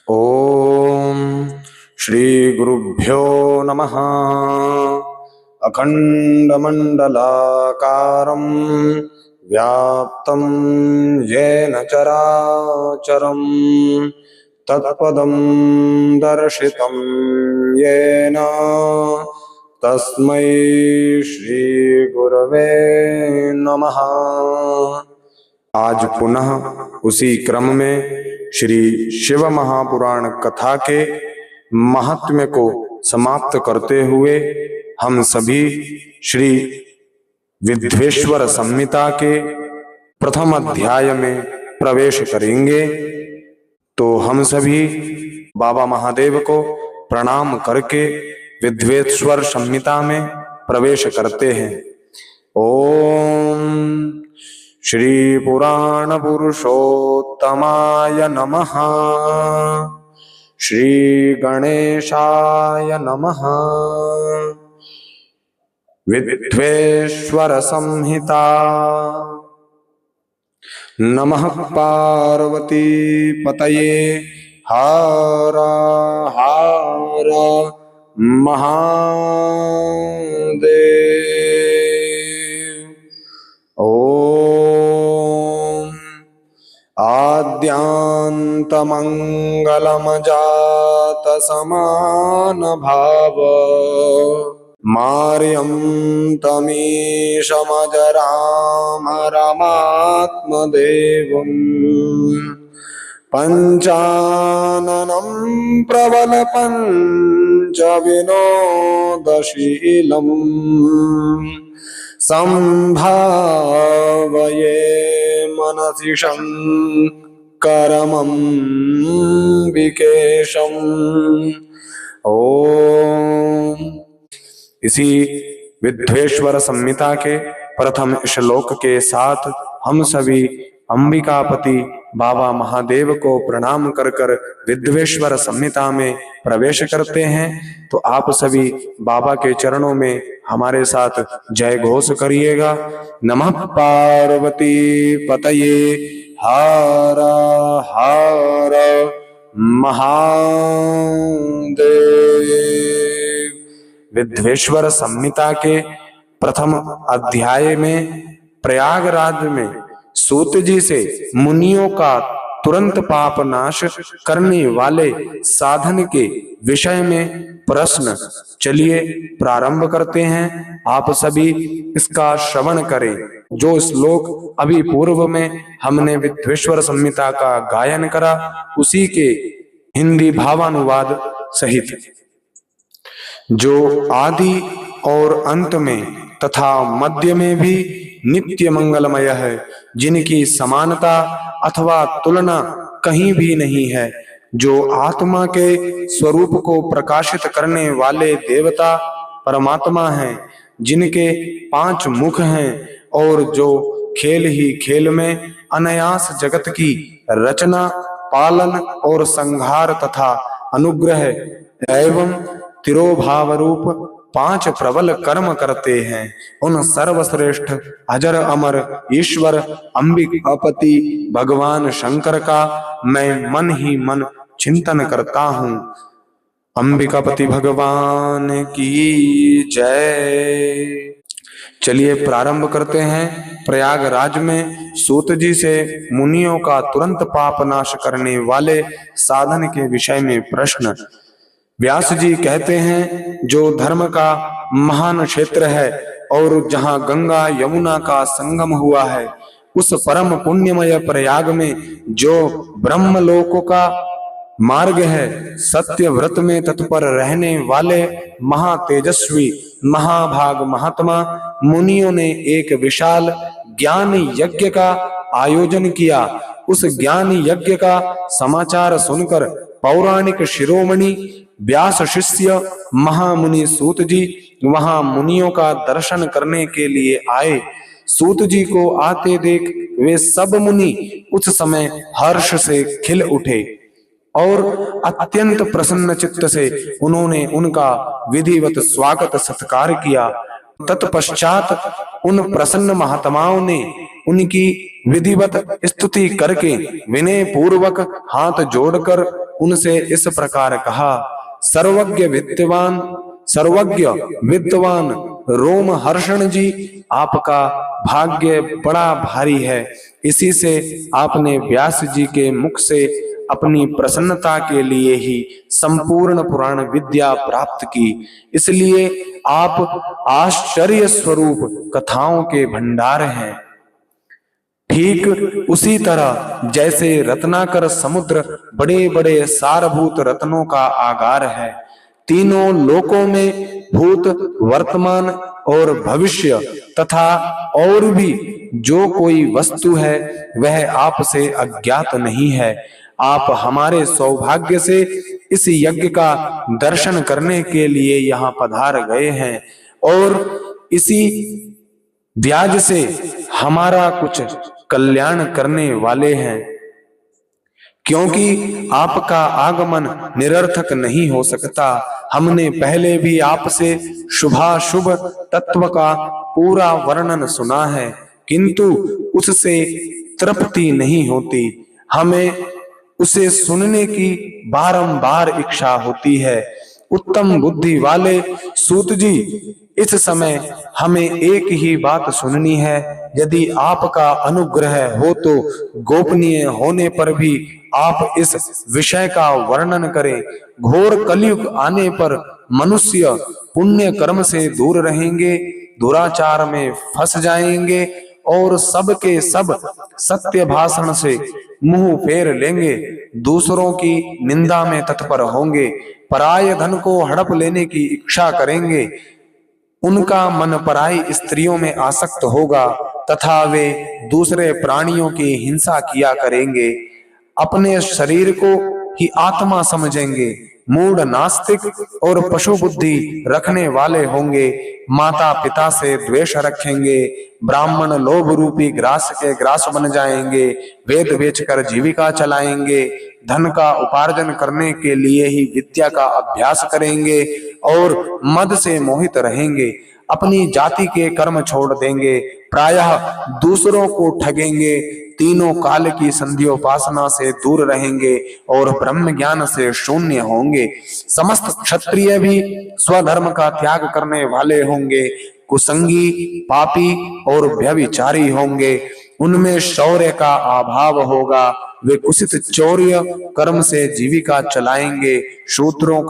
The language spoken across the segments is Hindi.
ओम श्री गुरुभ्यो नमः। अखंडमंडलाकारं व्याप्तं येन चराचरं तत्पदं दर्शितं येन तस्मै श्री गुरवे नमः। आज पुनः उसी क्रम में श्री शिव महापुराण कथा के महात्म्य को समाप्त करते हुए हम सभी श्री विद्वेश्वर संहिता के प्रथम अध्याय में प्रवेश करेंगे। तो हम सभी बाबा महादेव को प्रणाम करके विद्वेश्वर संहिता में प्रवेश करते हैं। ओम श्री पुराण पुरुषोत्तमाय नमः। श्री गणेशाय नमः। विद्वेश्वर संहिता। नमः पार्वती पतये हर हर महादेव। ओम आद्यांतमंगलमजात समान भाव मार्यं तमीशमजराम रमात्मदेवम् पंचाननं प्रबल पंच विनोदशीलम् संभावये मनसि शंकरमंबिकेशम्। ओम इसी विद्वेश्वर संहिता के प्रथम श्लोक के साथ हम सभी अंबिकापति बाबा महादेव को प्रणाम कर कर विद्वेश्वर संहिता में प्रवेश करते हैं। तो आप सभी बाबा के चरणों में हमारे साथ जय घोष करिएगा। नमः पार्वती पतये हर हर महादेव। विद्वेश्वर संहिता के प्रथम अध्याय में प्रयागराज में सूत जी से मुनियों का तुरंत पाप नाश करने वाले साधन के विषय में प्रश्न चलिए प्रारंभ करते हैं। आप सभी इसका श्रवण करें। जो श्लोक अभी पूर्व में हमने विद्वेश्वर संहिता का गायन करा उसी के हिंदी भावानुवाद सहित। जो आदि और अंत में तथा मध्य में भी नित्य मंगलमय है, जिनकी समानता अथवा तुलना कहीं भी नहीं है, जो आत्मा के स्वरूप को प्रकाशित करने वाले देवता परमात्मा हैं, जिनके 5 मुख हैं और जो खेल ही खेल में अनायास जगत की रचना, पालन और संहार तथा अनुग्रह एवं तिरोभाव रूप 5 प्रबल कर्म करते हैं, उन सर्वश्रेष्ठ अजर अमर ईश्वर अंबिकापति भगवान शंकर का मैं मन ही मन चिंतन करता हूँ। अंबिकापति भगवान की जय। चलिए प्रारंभ करते हैं। प्रयागराज में सूत जी से मुनियों का तुरंत पाप नाश करने वाले साधन के विषय में प्रश्न। व्यास जी कहते हैं, जो धर्म का महान क्षेत्र है और जहाँ गंगा यमुना का संगम हुआ है, उस परम पुण्यमय प्रयाग में जो ब्रह्मलोकों का मार्ग है, सत्य व्रत में तत्पर रहने वाले महातेजस्वी महाभाग महात्मा मुनियों ने एक विशाल ज्ञान यज्ञ का आयोजन किया। उस ज्ञान यज्ञ का समाचार सुनकर पौराणिक शिरोमणि व्यास शिष्य महामुनि सूत जी वहां मुनियों का दर्शन करने के लिए आए। सूत जी को आते देख वे सब मुनि उस समय हर्ष से खिल उठे और अत्यंत प्रसन्न चित्त से उन्होंने उनका विधिवत स्वागत सत्कार किया। तत्पश्चात उन प्रसन्न महात्माओं ने उनकी विधिवत स्तुति करके विनय पूर्वक हाथ जोड़कर उनसे इस प्रकार कहा, सर्वज्ञ विद्वान रोमहर्षण जी, आपका भाग्य बड़ा भारी है। इसी से आपने व्यास जी के मुख से अपनी प्रसन्नता के लिए ही संपूर्ण पुराण विद्या प्राप्त की। इसलिए आप आश्चर्य स्वरूप कथाओं के भंडार हैं। ठीक उसी तरह जैसे रत्नाकर समुद्र बड़े बड़े सारभूत रत्नों का आगार है, तीनों लोकों में भूत, वर्तमान और भविष्य तथा और भी जो कोई वस्तु है वह आपसे अज्ञात नहीं है। आप हमारे सौभाग्य से इस यज्ञ का दर्शन करने के लिए यहाँ पधार गए हैं और इसी ब्याज से हमारा कुछ कल्याण करने वाले हैं, क्योंकि आपका आगमन निरर्थक नहीं हो सकता। हमने पहले भी आपसे शुभाशुभ तत्व का पूरा वर्णन सुना है, किंतु उससे तृप्ति नहीं होती। हमें उसे सुनने की बारंबार इच्छा होती है। उत्तम बुद्धि वाले सूत जी, इस समय हमें एक ही बात सुननी है। यदि आपका अनुग्रह हो तो गोपनीय होने पर भी आप इस विषय का वर्णन करें। घोर कलयुग आने पर मनुष्य पुण्य कर्म से दूर रहेंगे, दुराचार में फंस जाएंगे और सबके सब सत्य भाषण से मुंह फेर लेंगे, दूसरों की निंदा में तत्पर होंगे, पराय धन को हड़प लेने की इच्छा करेंगे, उनका मन पराई स्त्रियों में आसक्त होगा तथा वे दूसरे प्राणियों की हिंसा किया करेंगे, अपने शरीर को ही आत्मा समझेंगे, मूढ़ नास्तिक और पशु बुद्धि रखने वाले होंगे, माता पिता से द्वेष रखेंगे, ब्राह्मण लोभ रूपी ग्रास के ग्रास बन जाएंगे, वेद बेचकर जीविका चलाएंगे, धन का उपार्जन करने के लिए ही विद्या का अभ्यास करेंगे और मद से मोहित रहेंगे, अपनी जाति के कर्म छोड़ देंगे, प्रायः दूसरों को ठगेंगे, तीनों काल की संध्योपासना से दूर रहेंगे और ब्रह्म ज्ञान से शून्य होंगे। समस्त क्षत्रिय भी स्वधर्म का त्याग करने वाले होंगे, कुसंगी, पापी और व्यभिचारी होंगे, उनमें शौर्य का अभाव होगा, वे कुसित चौर्य कर्म से जीविका चलाएंगे, शूद्रों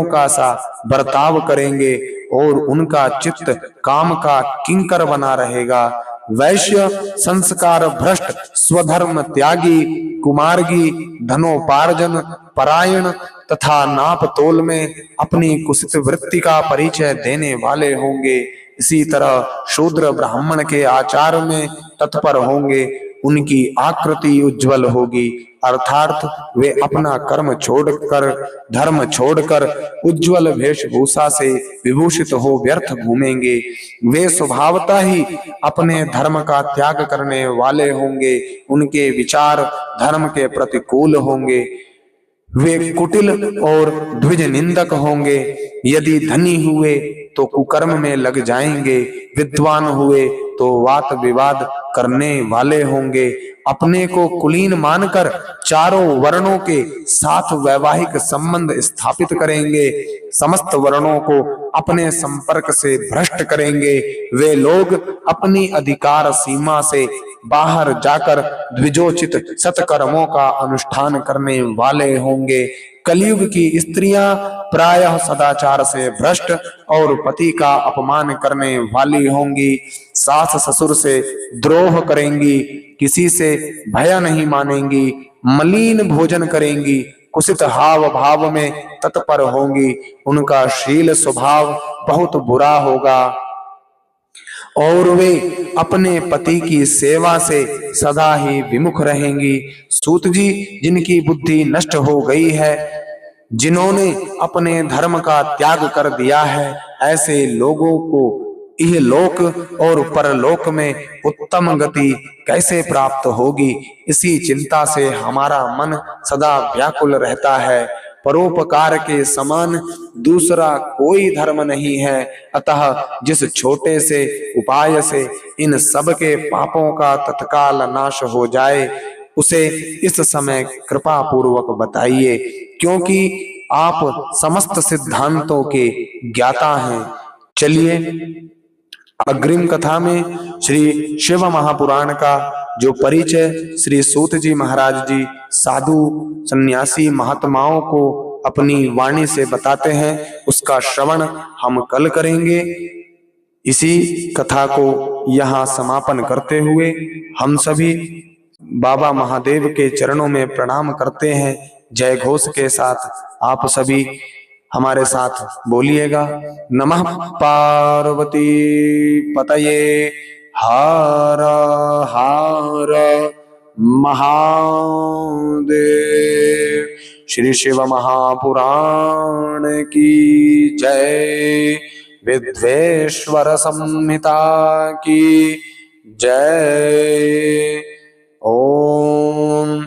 का सा बर्ताव करेंगे और उनका चित्त काम का किंकर बना रहेगा। वैश्य संस्कार भ्रष्ट, स्वधर्म त्यागी, कुमार्गी, धनोपार्जन परायण तथा नाप तोल में अपनी कुसित वृत्ति का परिचय देने वाले होंगे। इसी तरह शूद्र ब्राह्मण के आचार में तत्पर होंगे, उनकी आकृति उज्जवल होगी, अर्थात वे अपना कर्म छोड़कर, धर्म छोड़कर उज्जवल वेशभूषा से विभूषित हो व्यर्थ घूमेंगे। वे स्वभावतः ही अपने धर्म का त्याग करने वाले होंगे, उनके विचार धर्म के प्रतिकूल होंगे, वे कुटिल और द्विज निंदक होंगे। यदि धनी हुए तो कुकर्म में लग जाएंगे, विद्वान हुए तो वाद विवाद करने वाले होंगे, अपने को कुलीन मानकर चारों वर्णों के साथ वैवाहिक संबंध स्थापित करेंगे, समस्त वर्णों को अपने संपर्क से भ्रष्ट करेंगे। वे लोग अपनी अधिकार सीमा से बाहर जाकर द्विजोचित सत्कर्मों का अनुष्ठान करने वाले होंगे। कलयुग की स्त्रियां प्रायः सदाचार से भ्रष्ट और पति का अपमान करने वाली होंगी, सास ससुर से द्रोह करेंगी, किसी से भय नहीं मानेंगी, मलिन भोजन करेंगी, कुसित हाव भाव में तत्पर होंगी, उनका शील स्वभाव बहुत बुरा होगा और वे अपने पति की सेवा से सदा ही विमुख रहेंगी। सूत जी, जिनकी बुद्धि नष्ट हो गई है, जिन्होंने अपने धर्म का त्याग कर दिया है, ऐसे लोगों को इहलोक और परलोक में उत्तम गति कैसे प्राप्त होगी, इसी चिंता से हमारा मन सदा व्याकुल रहता है। परोपकार के समान दूसरा कोई धर्म नहीं है, अतः जिस छोटे से उपाय से इन सब के पापों का तत्काल नाश हो जाए, उसे इस समय कृपा पूर्वक बताइए, क्योंकि आप समस्त सिद्धांतों के ज्ञाता हैं। चलिए अग्रिम कथा में श्री शिव महापुराण का जो परिचय श्री सूत जी महाराज जी साधु सन्यासी महात्माओं को अपनी वाणी से बताते हैं, उसका श्रवण हम कल करेंगे। इसी कथा को यहाँ समापन करते हुए हम सभी बाबा महादेव के चरणों में प्रणाम करते हैं। जय घोष के साथ आप सभी हमारे साथ बोलिएगा, नमः पार्वती पतये हर हर महादेव। श्री शिव महापुराण की जय, विद्वेश्वर संहिता की जय। ओम